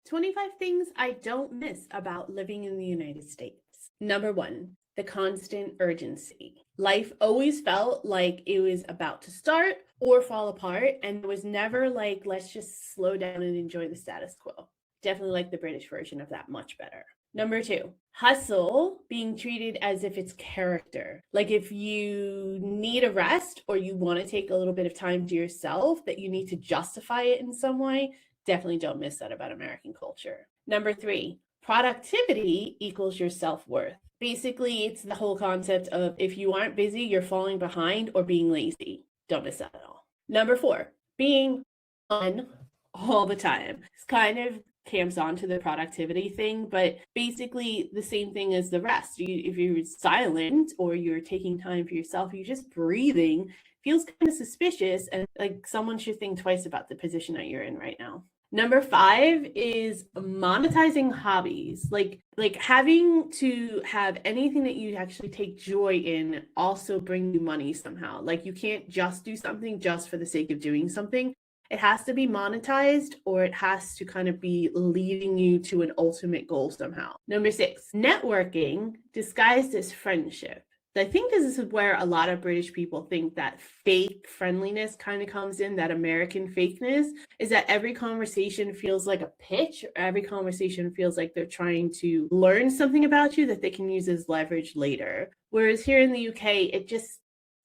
25 things I don't miss about living in the United States. Number 1, the constant urgency. Life always felt like it was about to start or fall apart, and there was never like, let's just slow down and enjoy the status quo. Definitely like the British version of that much better. Number 2, hustle being treated as if it's character. Like if you need a rest or you want to take a little bit of time to yourself, that you need to justify it in some way. Definitely don't miss that about American culture. Number 3, productivity equals your self-worth. Basically, it's the whole concept of if you aren't busy, you're falling behind or being lazy. Don't miss that at all. Number 4, being on all the time. It's kind of camps onto the productivity thing, but basically the same thing as the rest. If you're silent or you're taking time for yourself, you're just breathing, feels kind of suspicious, and like someone should think twice about the position that you're in right now. Number 5 is monetizing hobbies, like having to have anything that you actually take joy in also bring you money somehow. Like you can't just do something just for the sake of doing something. It has to be monetized, or it has to kind of be leading you to an ultimate goal somehow. Number 6, networking disguised as friendship. I think this is where a lot of British people think that fake friendliness kind of comes in, that American fakeness, is that every conversation feels like a pitch, or every conversation feels like they're trying to learn something about you that they can use as leverage later. Whereas here in the UK, it's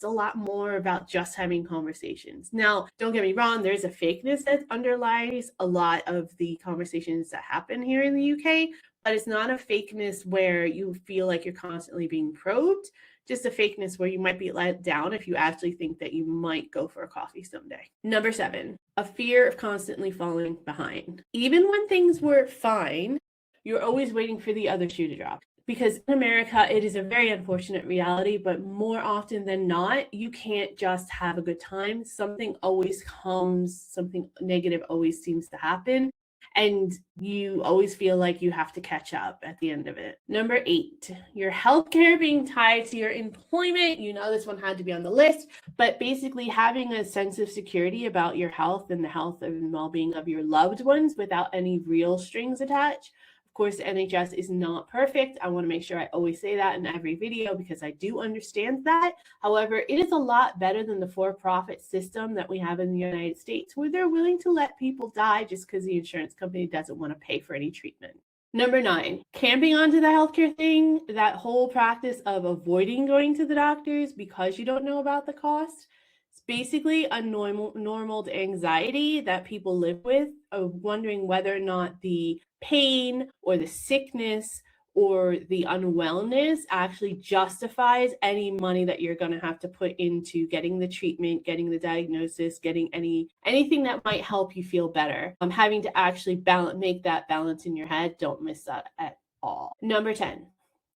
a lot more about just having conversations. Now, don't get me wrong, there's a fakeness that underlies a lot of the conversations that happen here in the UK, but it's not a fakeness where you feel like you're constantly being probed, just a fakeness where you might be let down if you actually think that you might go for a coffee someday. Number 7, a fear of constantly falling behind. Even when things were fine, you're always waiting for the other shoe to drop. Because in America, it is a very unfortunate reality, but more often than not, you can't just have a good time. Something always comes, something negative always seems to happen, and you always feel like you have to catch up at the end of it. Number 8, your healthcare being tied to your employment. You know, this one had to be on the list, but basically having a sense of security about your health and the health and well-being of your loved ones without any real strings attached. Of course, the NHS is not perfect. I want to make sure I always say that in every video because I do understand that. However, it is a lot better than the for-profit system that we have in the United States, where they're willing to let people die just because the insurance company doesn't want to pay for any treatment. Number 9, camping onto the healthcare thing, that whole practice of avoiding going to the doctors because you don't know about the cost. It's basically a normal anxiety that people live with, of wondering whether or not the pain or the sickness or the unwellness actually justifies any money that you're going to have to put into getting the treatment, getting the diagnosis, getting anything that might help you feel better. Having to actually make that balance in your head. Don't miss that at all. Number 10,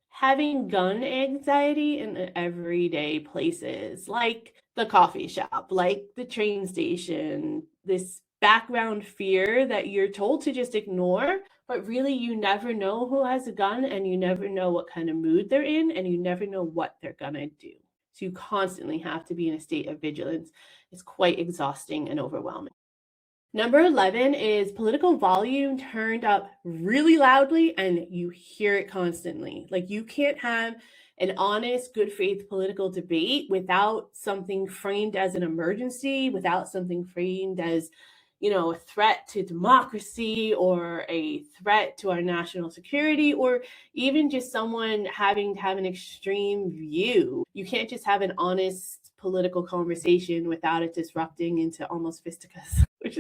having gun anxiety in everyday places, like the coffee shop, like the train station, this background fear that you're told to just ignore, but really you never know who has a gun, and you never know what kind of mood they're in, and you never know what they're gonna do. So you constantly have to be in a state of vigilance. It's quite exhausting and overwhelming. Number 11 is political volume turned up really loudly, and you hear it constantly. Like you can't have an honest, good faith political debate without something framed as an emergency, without something framed as, a threat to democracy or a threat to our national security, or even just someone having to have an extreme view. You can't just have an honest political conversation without it disrupting into almost fisticuffs, which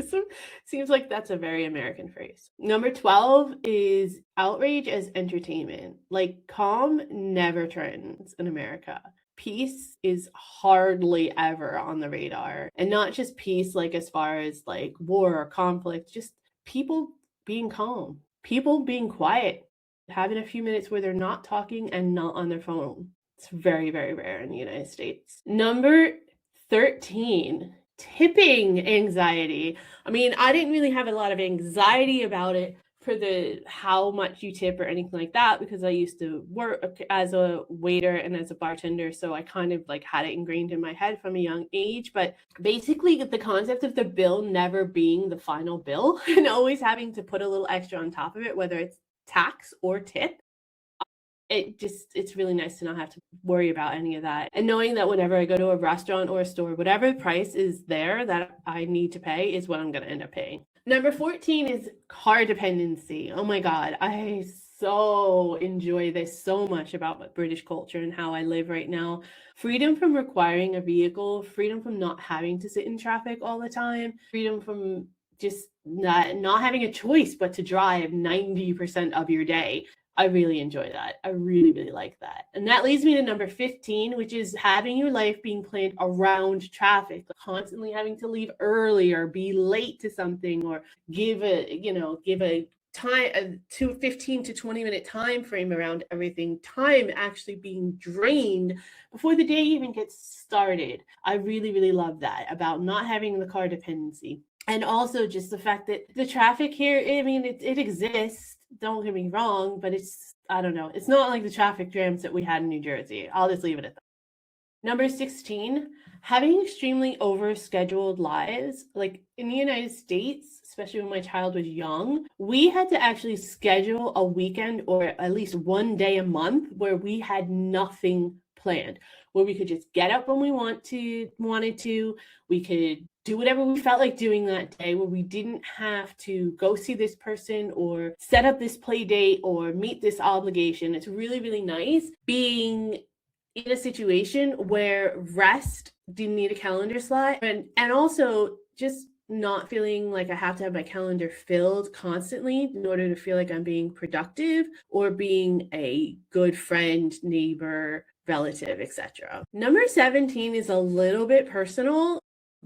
seems like that's a very American phrase. Number 12 is outrage as entertainment. Like calm never trends in America. Peace is hardly ever on the radar, and not just peace like as far as like war or conflict, just people being calm, people being quiet, having a few minutes where they're not talking and not on their phone. It's very, very rare in the United States. Number 13, tipping anxiety. I mean, I didn't really have a lot of anxiety about it for the how much you tip or anything like that, because I used to work as a waiter and as a bartender, so I kind of like had it ingrained in my head from a young age. But basically the concept of the bill never being the final bill and always having to put a little extra on top of it, whether it's tax or tip, it's really nice to not have to worry about any of that. And knowing that whenever I go to a restaurant or a store, whatever price is there that I need to pay is what I'm going to end up paying. Number 14 is car dependency. Oh my God, I so enjoy this so much about British culture and how I live right now. Freedom from requiring a vehicle, freedom from not having to sit in traffic all the time, freedom from just not having a choice but to drive 90% of your day. I really enjoy that. I really, really like that. And that leads me to number 15, which is having your life being planned around traffic, constantly having to leave early or be late to something, or give a time to 15 to 20 minute time frame around everything, time actually being drained before the day even gets started. I really, really love that about not having the car dependency. And also just the fact that the traffic here, I mean, it exists, don't get me wrong, but I don't know. It's not like the traffic jams that we had in New Jersey. I'll just leave it at that. Number 16, having extremely overscheduled lives. Like in the United States, especially when my child was young, we had to actually schedule a weekend or at least one day a month where we had nothing planned, where we could just get up when we wanted to, we could do whatever we felt like doing that day, where we didn't have to go see this person or set up this play date or meet this obligation. It's really, really nice being in a situation where rest didn't need a calendar slot, and also just not feeling like I have to have my calendar filled constantly in order to feel like I'm being productive or being a good friend, neighbor, relative, etc. Number 17 is a little bit personal,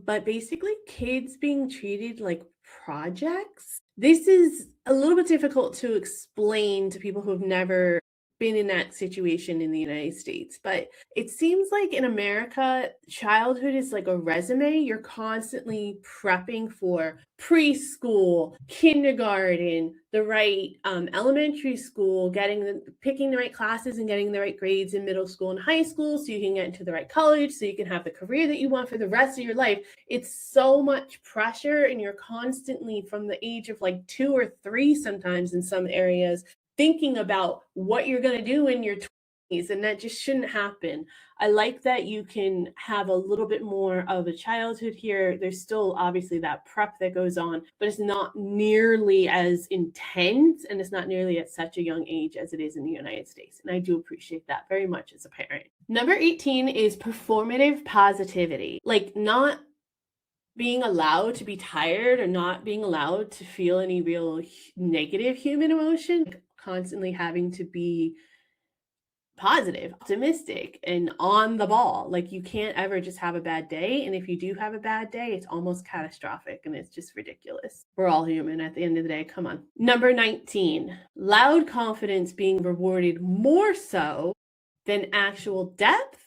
but basically kids being treated like projects. This is a little bit difficult to explain to people who have never been in that situation in the United States, but it seems like in America, childhood is like a resume. You're constantly prepping for preschool, kindergarten, the right elementary school, picking the right classes and getting the right grades in middle school and high school so you can get into the right college, so you can have the career that you want for the rest of your life. It's so much pressure, and you're constantly, from the age of like 2 or 3 sometimes in some areas, thinking about what you're going to do in your 20s, and that just shouldn't happen. I like that you can have a little bit more of a childhood here. There's still obviously that prep that goes on, but it's not nearly as intense, and it's not nearly at such a young age as it is in the United States. And I do appreciate that very much as a parent. Number 18 is performative positivity. Like not being allowed to be tired or not being allowed to feel any real negative human emotion, like constantly having to be positive, optimistic, and on the ball. Like you can't ever just have a bad day. And if you do have a bad day, it's almost catastrophic and it's just ridiculous. We're all human at the end of the day. Come on. Number 19, loud confidence being rewarded more so than actual depth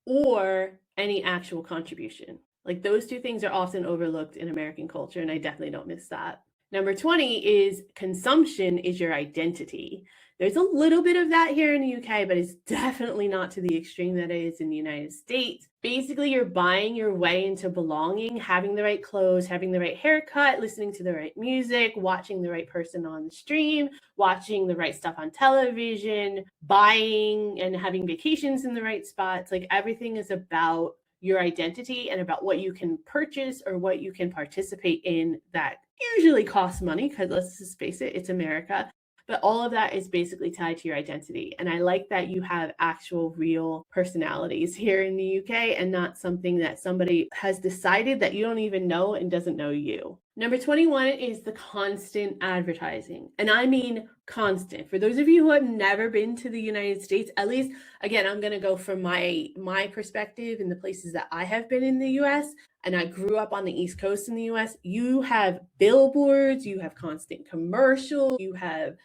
or any actual contribution. Like those two things are often overlooked in American culture, and I definitely don't miss that. Number 20 is consumption is your identity. There's a little bit of that here in the UK, but it's definitely not to the extreme that it is in the United States. Basically, you're buying your way into belonging, having the right clothes, having the right haircut, listening to the right music, watching the right person on the stream, watching the right stuff on television, buying and having vacations in the right spots. Like everything is about your identity and about what you can purchase or what you can participate in that usually costs money, because let's just face it, it's America. But all of that is basically tied to your identity. And I like that you have actual real personalities here in the UK and not something that somebody has decided that you don't even know and doesn't know you. Number 21 is the constant advertising. And I mean constant. For those of you who have never been to the United States, at least, again, I'm going to go from my perspective in the places that I have been in the US, and I grew up on the East Coast in the US. You have billboards, you have constant commercials, you have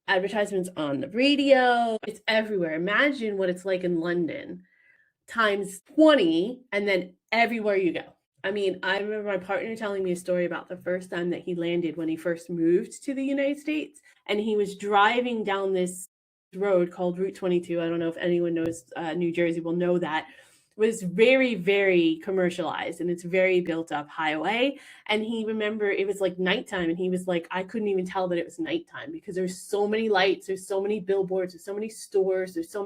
advertisements on the radio. It's everywhere. Imagine what it's like in London times 20, and then everywhere you go. I mean, I remember my partner telling me a story about the first time that he landed when he first moved to the United States. And he was driving down this road called Route 22. I don't know if anyone knows New Jersey will know that. It was very, very commercialized, and it's very built up highway. And he remember it was like nighttime, and he was like, I couldn't even tell that it was nighttime because there's so many lights, there's so many billboards, there's so many stores, there's so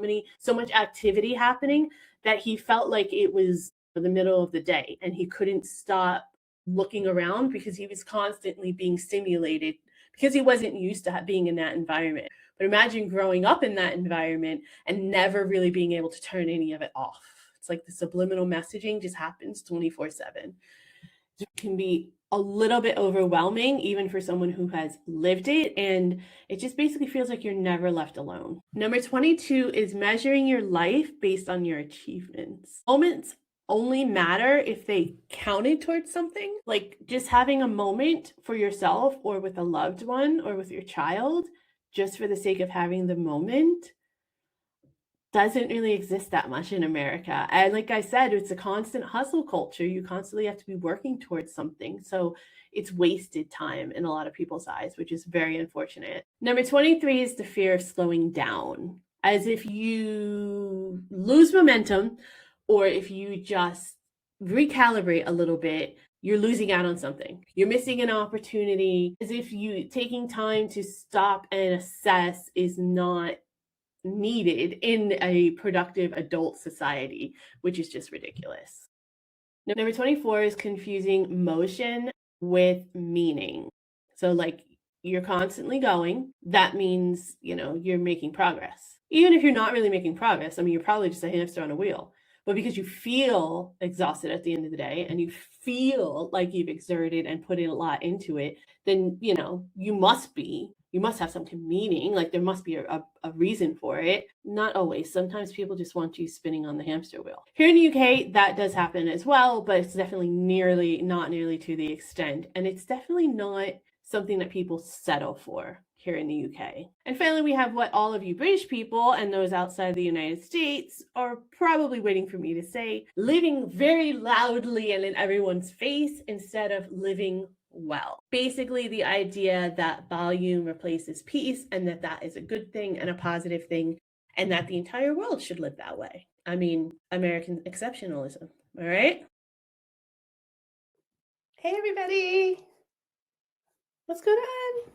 much activity happening that he felt like it was the middle of the day, and he couldn't stop looking around because he was constantly being stimulated because he wasn't used to being in that environment. But imagine growing up in that environment and never really being able to turn any of it off. It's like the subliminal messaging just happens 24/7. It can be a little bit overwhelming, even for someone who has lived it. And it just basically feels like you're never left alone. Number 22 is measuring your life based on your achievements. Moments only matter if they counted towards something. Like just having a moment for yourself or with a loved one or with your child, just for the sake of having the moment, doesn't really exist that much in America. And like I said, it's a constant hustle culture. You constantly have to be working towards something. So it's wasted time in a lot of people's eyes, which is very unfortunate. Number 23 is the fear of slowing down. As if you lose momentum or if you just recalibrate a little bit, you're losing out on something. You're missing an opportunity. As if you taking time to stop and assess is not needed in a productive adult society, which is just ridiculous. Number 24 is confusing motion with meaning. So like you're constantly going, that means, you're making progress. Even if you're not really making progress, I mean, you're probably just a hamster on a wheel. But because you feel exhausted at the end of the day and you feel like you've exerted and put in a lot into it, then, you must have some meaning. Like there must be a reason for it. Not always. Sometimes people just want you spinning on the hamster wheel. Here in the UK, that does happen as well, but it's definitely not nearly to the extent. And it's definitely not something that people settle for here in the UK. And finally, we have what all of you British people and those outside the United States are probably waiting for me to say, living very loudly and in everyone's face instead of living well. Basically, the idea that volume replaces peace and that is a good thing and a positive thing, and that the entire world should live that way. I mean, American exceptionalism, all right? Hey, everybody. What's going on?